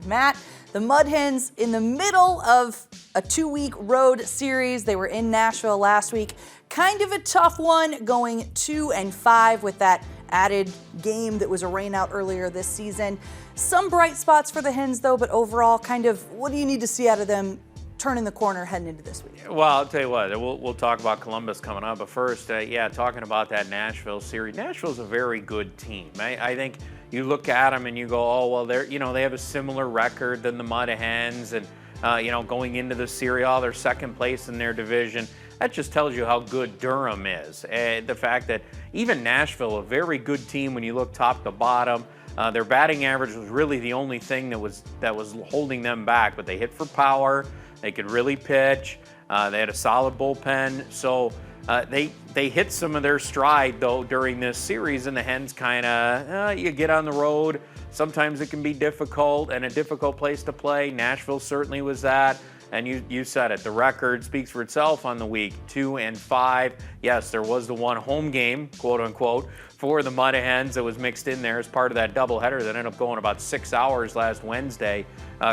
Matt, the Mud Hens in the middle of a 2-week road series. They were in Nashville last week. Kind of a tough one, going 2-5 with that added game that was a rainout earlier this season. Some bright spots for the Hens, though, but overall, kind of what do you need to see out of them turning the corner heading into this week? Well, I'll tell you what, we'll talk about Columbus coming up, but first, talking about that Nashville series. Nashville's a very good team. I think you look at them and you go, oh, well, they have a similar record than the Mud Hens, and going into the series, they're second place in their division. That just tells you how good Durham is. The fact that even Nashville, a very good team when you look top to bottom. Their batting average was really the only thing that was holding them back, but they hit for power. They could really pitch. They had a solid bullpen. So they hit some of their stride, though, during this series, and the Hens kind of, you get on the road. Sometimes it can be difficult and a difficult place to play. Nashville certainly was that. And you said it, the record speaks for itself on the week, 2-5. Yes, there was the one home game, quote unquote, for the Mud Hens that was mixed in there as part of that doubleheader that ended up going about 6 hours last Wednesday,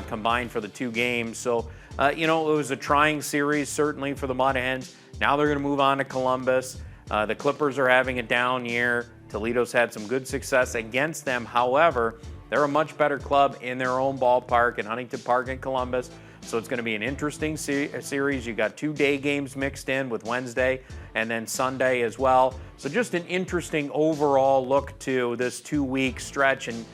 combined for the two games. So, it was a trying series, certainly, for the Mud Hens. Now they're going to move on to Columbus. The Clippers are having a down year. Toledo's had some good success against them. However, they're a much better club in their own ballpark in Huntington Park in Columbus. So it's going to be an interesting series. You got 2 day games mixed in with Wednesday and then Sunday as well. So just an interesting overall look to this 2-week stretch. And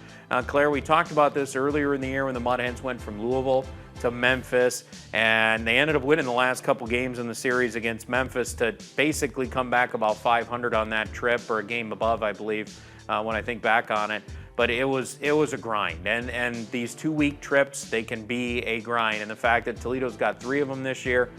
Claire, we talked about this earlier in the year when the Mud Hens went from Louisville to Memphis, and they ended up winning the last couple games in the series against Memphis to basically come back about 500 on that trip, or a game above, I believe, when I think back on it. But it was a grind, and these 2-week trips, they can be a grind. And the fact that Toledo's got 3 of them this year,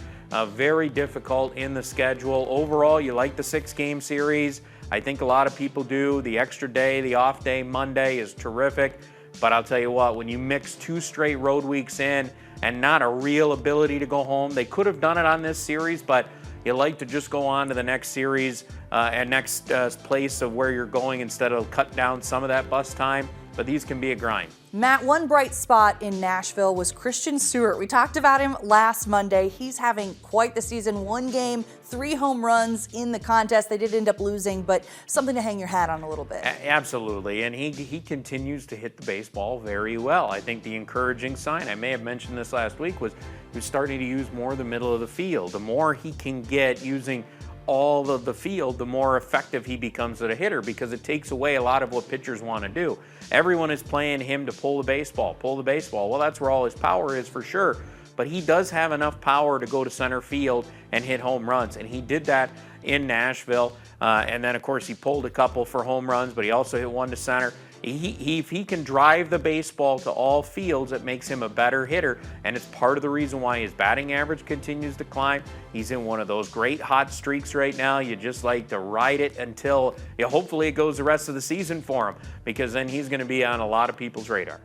very difficult in the schedule. Overall, you like the 6-game series. I think a lot of people do. The extra day, the off day, Monday is terrific. But I'll tell you what, when you mix 2 straight road weeks in and not a real ability to go home, they could have done it on this series, but you like to just go on to the next series and next place of where you're going instead of cut down some of that bus time. But these can be a grind. Matt, one bright spot in Nashville was Christian Stewart. We talked about him last Monday. He's having quite the season. 1 game, 3 home runs in the contest. They did end up losing, but something to hang your hat on a little bit. Absolutely, and he continues to hit the baseball very well. I think the encouraging sign, I may have mentioned this last week, was he was starting to use more of the middle of the field. The more he can get using all of the field, the more effective he becomes as a hitter, because it takes away a lot of what pitchers want to do. Everyone is playing him to pull the baseball. Well, that's where all his power is for sure. But he does have enough power to go to center field and hit home runs, and he did that in Nashville. And then, of course, he pulled a couple for home runs, but he also hit 1 to center. If he can drive the baseball to all fields, it makes him a better hitter, and it's part of the reason why his batting average continues to climb. He's in one of those great hot streaks right now. You just like to ride it until, hopefully it goes the rest of the season for him, because then he's going to be on a lot of people's radar.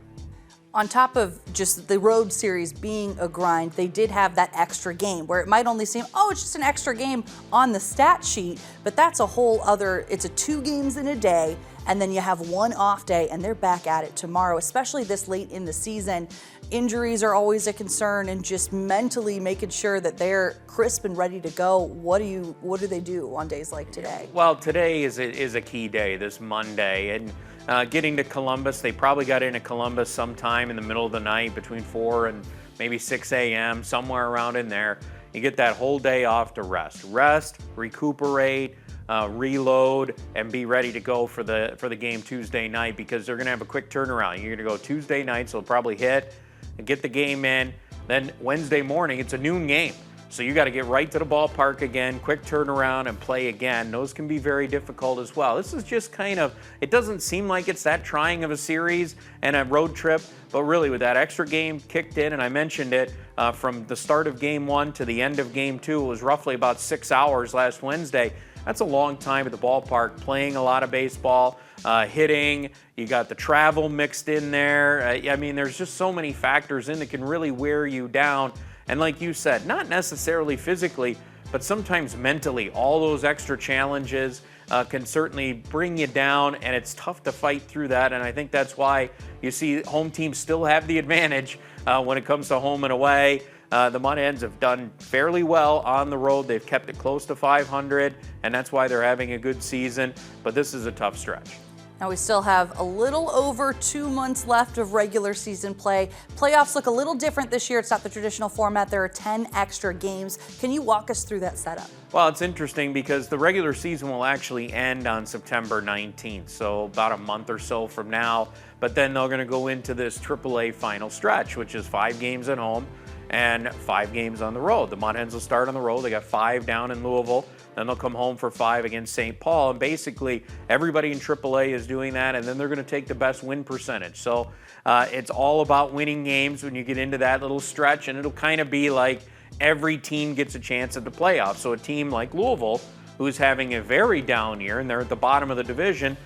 On top of just the road series being a grind, they did have that extra game where it might only seem, it's just an extra game on the stat sheet, but that's a whole other, it's a 2 games in a day, and then you have 1 off day, and they're back at it tomorrow, especially this late in the season. Injuries are always a concern, and just mentally making sure that they're crisp and ready to go. What do they do on days like today? Well, today is a key day, this Monday, and getting to Columbus, they probably got into Columbus sometime in the middle of the night between 4 and maybe 6 a.m., somewhere around in there. You get that whole day off to rest, recuperate, reload, and be ready to go for the game Tuesday night, because they're going to have a quick turnaround. You're going to go Tuesday night, so they'll probably hit and get the game in. Then Wednesday morning, it's a noon game. So you got to get right to the ballpark again, quick turnaround, and play again. Those can be very difficult as well. This is just kind of, it doesn't seem like it's that trying of a series and a road trip, but really with that extra game kicked in, and I mentioned it, from the start of game 1 to the end of game 2, it was roughly about 6 hours last Wednesday. That's a long time at the ballpark, playing a lot of baseball, hitting. You got the travel mixed in there. I mean, there's just so many factors in that can really wear you down. And like you said, not necessarily physically, but sometimes mentally, all those extra challenges, can certainly bring you down, and it's tough to fight through that. And I think that's why you see home teams still have the advantage when it comes to home and away. The Mud Hens have done fairly well on the road. They've kept it close to 500, and that's why they're having a good season. But this is a tough stretch. Now we still have a little over 2 months left of regular season play. Playoffs look a little different this year. It's not the traditional format. There are 10 extra games. Can you walk us through that setup? Well, it's interesting because the regular season will actually end on September 19th, so about a month or so from now. But then they're going to go into this AAA final stretch, which is 5 games at home and 5 games on the road. The Mud Hens will start on the road. They got 5 down in Louisville. Then they'll come home for 5 against St. Paul. And basically, everybody in AAA is doing that, and then they're going to take the best win percentage. So it's all about winning games when you get into that little stretch, and it'll kind of be like every team gets a chance at the playoffs. So a team like Louisville, who's having a very down year, and they're at the bottom of the division,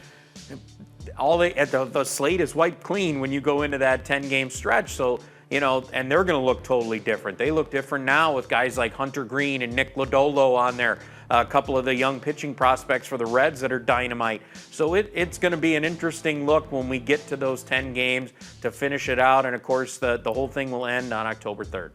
the slate is wiped clean when you go into that 10-game stretch. So, you know, and they're going to look totally different. They look different now with guys like Hunter Green and Nick Lodolo on there, a couple of the young pitching prospects for the Reds that are dynamite. So it's going to be an interesting look when we get to those 10 games to finish it out. And, of course, the whole thing will end on October 3rd.